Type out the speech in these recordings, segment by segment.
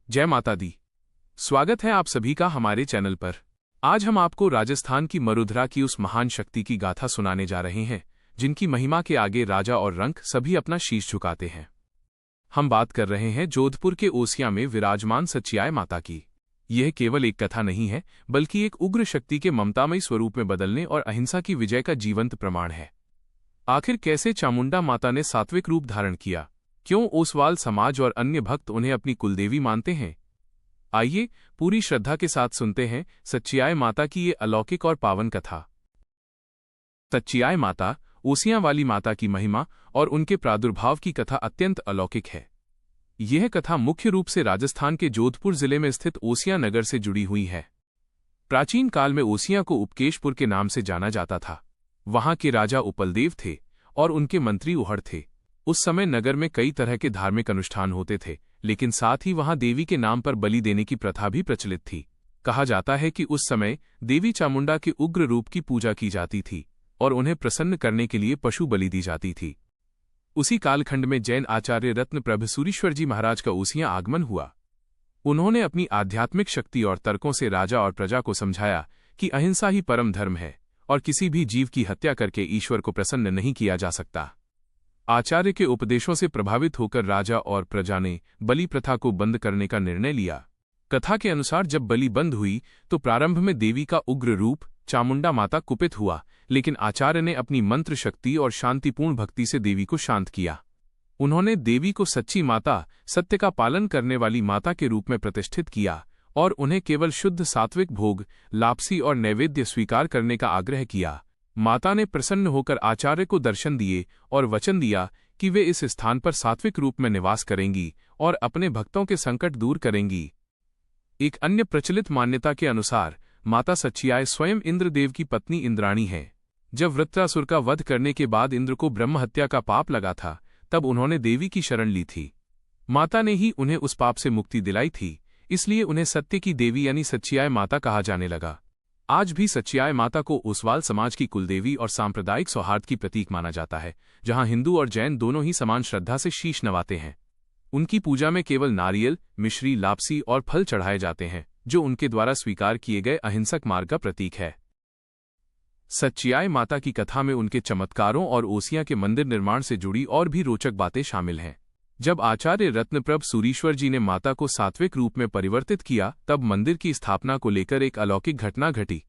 जय माता दी। स्वागत है आप सभी का हमारे चैनल पर। आज हम आपको राजस्थान की मरुधरा की उस महान शक्ति की गाथा सुनाने जा रहे हैं जिनकी महिमा के आगे राजा और रंक सभी अपना शीश झुकाते हैं। हम बात कर रहे हैं जोधपुर के ओसियां में विराजमान सच्चियाय माता की। यह केवल एक कथा नहीं है बल्कि एक उग्र शक्ति के ममतामयी स्वरूप में बदलने और अहिंसा की विजय का जीवंत प्रमाण है। आखिर कैसे चामुंडा माता ने सात्विक रूप धारण किया, क्यों ओसवाल समाज और अन्य भक्त उन्हें अपनी कुलदेवी मानते हैं? आइए पूरी श्रद्धा के साथ सुनते हैं सच्चियाय माता की ये अलौकिक और पावन कथा। सच्चियाय माता, ओसियां वाली माता की महिमा और उनके प्रादुर्भाव की कथा अत्यंत अलौकिक है। यह कथा मुख्य रूप से राजस्थान के जोधपुर जिले में स्थित ओसियां नगर से जुड़ी हुई है। प्राचीन काल में ओसियां को उपकेशपुर के नाम से जाना जाता था। वहां के राजा उपलदेव थे और उनके मंत्री उहड़ थे। उस समय नगर में कई तरह के धार्मिक अनुष्ठान होते थे, लेकिन साथ ही वहां देवी के नाम पर बलि देने की प्रथा भी प्रचलित थी। कहा जाता है कि उस समय देवी चामुंडा के उग्र रूप की पूजा की जाती थी और उन्हें प्रसन्न करने के लिए पशु बलि दी जाती थी। उसी कालखंड में जैन आचार्य रत्न प्रभसूरीश्वर जी महाराज का ओसियां आगमन हुआ। उन्होंने अपनी आध्यात्मिक शक्ति और तर्कों से राजा और प्रजा को समझाया कि अहिंसा ही परम धर्म है और किसी भी जीव की हत्या करके ईश्वर को प्रसन्न नहीं किया जा सकता। आचार्य के उपदेशों से प्रभावित होकर राजा और प्रजा ने बलि प्रथा को बंद करने का निर्णय लिया। कथा के अनुसार जब बलि बंद हुई तो प्रारंभ में देवी का उग्र रूप चामुंडा माता कुपित हुआ, लेकिन आचार्य ने अपनी मंत्र शक्ति और शांतिपूर्ण भक्ति से देवी को शांत किया। उन्होंने देवी को सच्ची माता, सत्य का पालन करने वाली माता के रूप में प्रतिष्ठित किया और उन्हें केवल शुद्ध सात्विक भोग, लापसी और नैवेद्य स्वीकार करने का आग्रह किया। माता ने प्रसन्न होकर आचार्य को दर्शन दिए और वचन दिया कि वे इस स्थान पर सात्विक रूप में निवास करेंगी और अपने भक्तों के संकट दूर करेंगी। एक अन्य प्रचलित मान्यता के अनुसार माता सच्चियाय स्वयं इंद्रदेव की पत्नी इंद्राणी है। जब वृत्रासुर का वध करने के बाद इंद्र को ब्रह्महत्या का पाप लगा था, तब उन्होंने देवी की शरण ली थी। माता ने ही उन्हें उस पाप से मुक्ति दिलाई थी, इसलिए उन्हें सत्य की देवी यानी सच्चियाय माता कहा जाने लगा। आज भी सच्चियाय माता को ओसवाल समाज की कुलदेवी और सांप्रदायिक सौहार्द की प्रतीक माना जाता है, जहां हिंदू और जैन दोनों ही समान श्रद्धा से शीश नवाते हैं। उनकी पूजा में केवल नारियल, मिश्री, लापसी और फल चढ़ाए जाते हैं, जो उनके द्वारा स्वीकार किए गए अहिंसक मार्ग का प्रतीक है। सच्चियाय माता की कथा में उनके चमत्कारों और ओसियां के मंदिर निर्माण से जुड़ी और भी रोचक बातें शामिल हैं। जब आचार्य रत्नप्रभ सूरीश्वर जी ने माता को सात्विक रूप में परिवर्तित किया, तब मंदिर की स्थापना को लेकर एक अलौकिक घटना घटी।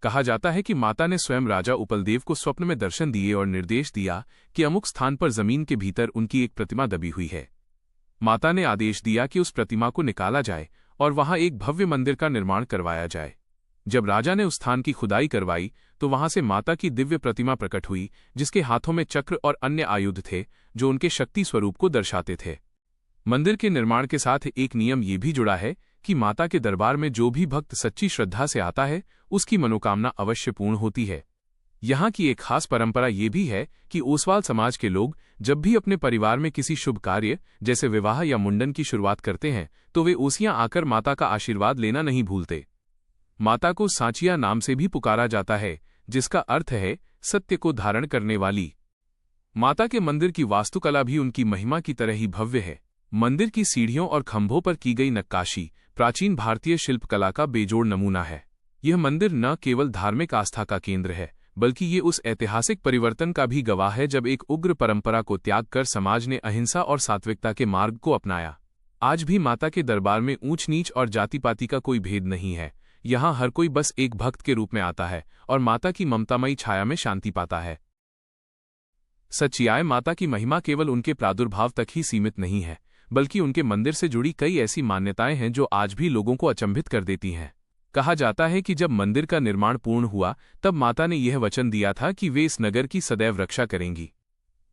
कहा जाता है कि माता ने स्वयं राजा उपलदेव को स्वप्न में दर्शन दिए और निर्देश दिया कि अमुक स्थान पर जमीन के भीतर उनकी एक प्रतिमा दबी हुई है। माता ने आदेश दिया कि उस प्रतिमा को निकाला जाए और वहां एक भव्य मंदिर का निर्माण करवाया जाए। जब राजा ने उस स्थान की खुदाई करवाई तो वहां से माता की दिव्य प्रतिमा प्रकट हुई, जिसके हाथों में चक्र और अन्य आयुध थे जो उनके शक्ति स्वरूप को दर्शाते थे। मंदिर के निर्माण के साथ एक नियम ये भी जुड़ा है कि माता के दरबार में जो भी भक्त सच्ची श्रद्धा से आता है, उसकी मनोकामना अवश्य पूर्ण होती है। यहाँ की एक खास परंपरा ये भी है कि ओसवाल समाज के लोग जब भी अपने परिवार में किसी शुभ कार्य जैसे विवाह या मुंडन की शुरुआत करते हैं, तो वे ओसियां आकर माता का आशीर्वाद लेना नहीं भूलते। माता को सांचिया नाम से भी पुकारा जाता है, जिसका अर्थ है सत्य को धारण करने वाली। माता के मंदिर की वास्तुकला भी उनकी महिमा की तरह ही भव्य है। मंदिर की सीढ़ियों और खंभों पर की गई नक्काशी प्राचीन भारतीय शिल्पकला का बेजोड़ नमूना है। यह मंदिर न केवल धार्मिक आस्था का केंद्र है, बल्कि ये उस ऐतिहासिक परिवर्तन का भी गवाह है जब एक उग्र परंपरा को त्याग कर समाज ने अहिंसा और सात्विकता के मार्ग को अपनाया। आज भी माता के दरबार में ऊंच नीच और जाति पाति का कोई भेद नहीं है। यहाँ हर कोई बस एक भक्त के रूप में आता है और माता की ममतामयी छाया में शांति पाता है। सच्चियाय माता की महिमा केवल उनके प्रादुर्भाव तक ही सीमित नहीं है, बल्कि उनके मंदिर से जुड़ी कई ऐसी मान्यताएं हैं जो आज भी लोगों को अचंभित कर देती हैं। कहा जाता है कि जब मंदिर का निर्माण पूर्ण हुआ, तब माता ने यह वचन दिया था कि वे इस नगर की सदैव रक्षा करेंगी।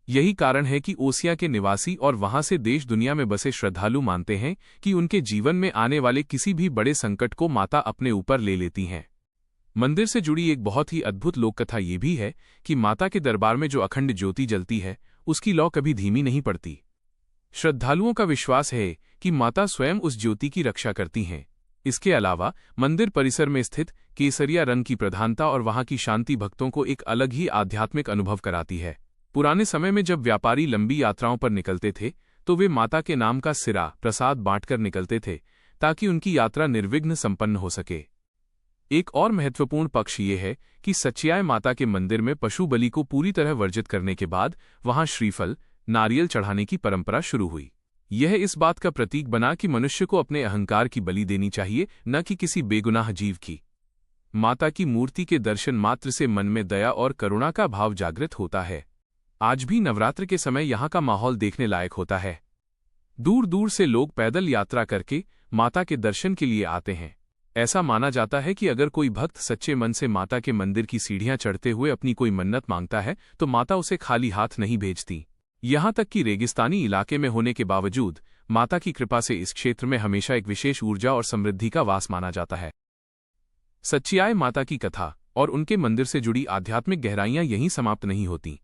यही कारण है कि ओसियां के निवासी और वहां से देश दुनिया में बसे श्रद्धालु मानते हैं कि उनके जीवन में आने वाले किसी भी बड़े संकट को माता अपने ऊपर ले लेती हैं। मंदिर से जुड़ी एक बहुत ही अद्भुत लोककथा ये भी है कि माता के दरबार में जो अखंड ज्योति जलती है, उसकी लौ कभी धीमी नहीं पड़ती। श्रद्धालुओं का विश्वास है कि माता स्वयं उस ज्योति की रक्षा करती हैं। इसके अलावा मंदिर परिसर में स्थित केसरिया रंग की प्रधानता और वहां की शांति भक्तों को एक अलग ही आध्यात्मिक अनुभव कराती है। पुराने समय में जब व्यापारी लंबी यात्राओं पर निकलते थे, तो वे माता के नाम का सिरा प्रसाद बांटकर निकलते थे, ताकि उनकी यात्रा निर्विघ्न संपन्न हो सके। एक और महत्वपूर्ण पक्ष ये है कि सच्चियाय माता के मंदिर में पशु बलि को पूरी तरह वर्जित करने के बाद वहां श्रीफल, नारियल चढ़ाने की परंपरा शुरू हुई। यह इस बात का प्रतीक बना कि मनुष्य को अपने अहंकार की बलि देनी चाहिए, न कि किसी बेगुनाह जीव की। माता की मूर्ति के दर्शन मात्र से मन में दया और करुणा का भाव जागृत होता है। आज भी नवरात्र के समय यहाँ का माहौल देखने लायक होता है। दूर दूर से लोग पैदल यात्रा करके माता के दर्शन के लिए आते हैं। ऐसा माना जाता है कि अगर कोई भक्त सच्चे मन से माता के मंदिर की सीढ़ियां चढ़ते हुए अपनी कोई मन्नत मांगता है तो माता उसे खाली हाथ नहीं भेजती। यहाँ तक कि रेगिस्तानी इलाके में होने के बावजूद माता की कृपा से इस क्षेत्र में हमेशा एक विशेष ऊर्जा और समृद्धि का वास माना जाता है। सच्चियाय माता की कथा और उनके मंदिर से जुड़ी आध्यात्मिक गहराइयां यहीं समाप्त नहीं होती।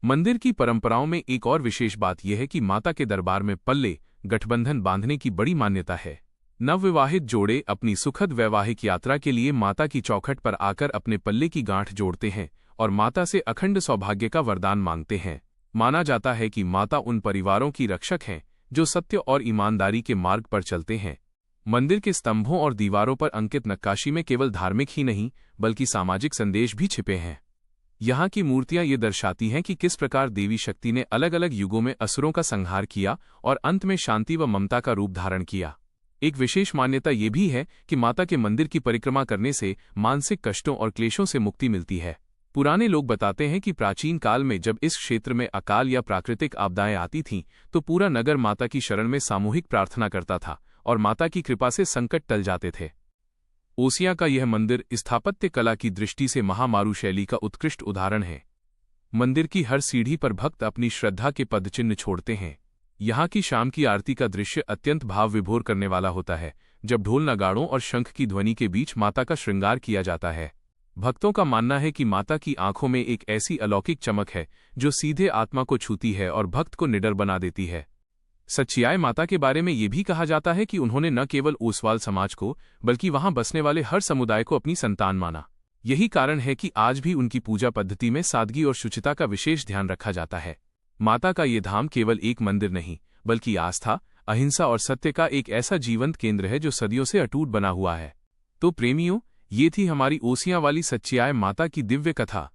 मंदिर की परंपराओं में एक और विशेष बात यह है कि माता के दरबार में पल्ले, गठबंधन बांधने की बड़ी मान्यता है। नवविवाहित जोड़े अपनी सुखद वैवाहिक यात्रा के लिए माता की चौखट पर आकर अपने पल्ले की गांठ जोड़ते हैं और माता से अखंड सौभाग्य का वरदान मांगते हैं। माना जाता है कि माता उन परिवारों की रक्षक हैं जो सत्य और ईमानदारी के मार्ग पर चलते हैं। मंदिर के स्तंभों और दीवारों पर अंकित नक्काशी में केवल धार्मिक ही नहीं बल्कि सामाजिक संदेश भी छिपे हैं। यहाँ की मूर्तियां ये दर्शाती हैं कि किस प्रकार देवी शक्ति ने अलग अलग युगों में असुरों का संहार किया और अंत में शांति व ममता का रूप धारण किया। एक विशेष मान्यता ये भी है कि माता के मंदिर की परिक्रमा करने से मानसिक कष्टों और क्लेशों से मुक्ति मिलती है। पुराने लोग बताते हैं कि प्राचीन काल में जब इस क्षेत्र में अकाल या प्राकृतिक आपदाएं आती थीं तो पूरा नगर माता की शरण में सामूहिक प्रार्थना करता था और माता की कृपा से संकट टल जाते थे। ओसियां का यह मंदिर स्थापत्य कला की दृष्टि से महामारू शैली का उत्कृष्ट उदाहरण है। मंदिर की हर सीढ़ी पर भक्त अपनी श्रद्धा के पदचिन्ह छोड़ते हैं। यहाँ की शाम की आरती का दृश्य अत्यंत भाव विभोर करने वाला होता है, जब ढोल नगाड़ों और शंख की ध्वनि के बीच माता का श्रृंगार किया जाता है। भक्तों का मानना है कि माता की आंखों में एक ऐसी अलौकिक चमक है जो सीधे आत्मा को छूती है और भक्त को निडर बना देती है। सच्चियाय माता के बारे में ये भी कहा जाता है कि उन्होंने न केवल ओसवाल समाज को बल्कि वहां बसने वाले हर समुदाय को अपनी संतान माना। यही कारण है कि आज भी उनकी पूजा पद्धति में सादगी और शुचिता का विशेष ध्यान रखा जाता है। माता का ये धाम केवल एक मंदिर नहीं बल्कि आस्था, अहिंसा और सत्य का एक ऐसा जीवंत केंद्र है जो सदियों से अटूट बना हुआ है। तो प्रेमियों, ये थी हमारी ओसियां वाली सच्चियाय माता की दिव्य कथा।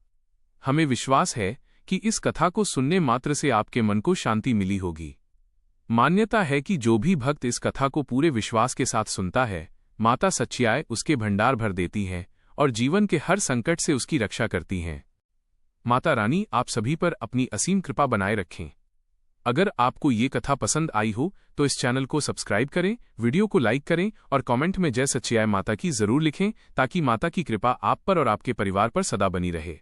हमें विश्वास है कि इस कथा को सुनने मात्र से आपके मन को शांति मिली होगी। मान्यता है कि जो भी भक्त इस कथा को पूरे विश्वास के साथ सुनता है, माता सच्चियाय उसके भंडार भर देती हैं और जीवन के हर संकट से उसकी रक्षा करती हैं। माता रानी आप सभी पर अपनी असीम कृपा बनाए रखें। अगर आपको ये कथा पसंद आई हो तो इस चैनल को सब्सक्राइब करें, वीडियो को लाइक करें और कमेंट में जय सच्चियाय माता की जरूर लिखें ताकि माता की कृपा आप पर और आपके परिवार पर सदा बनी रहे।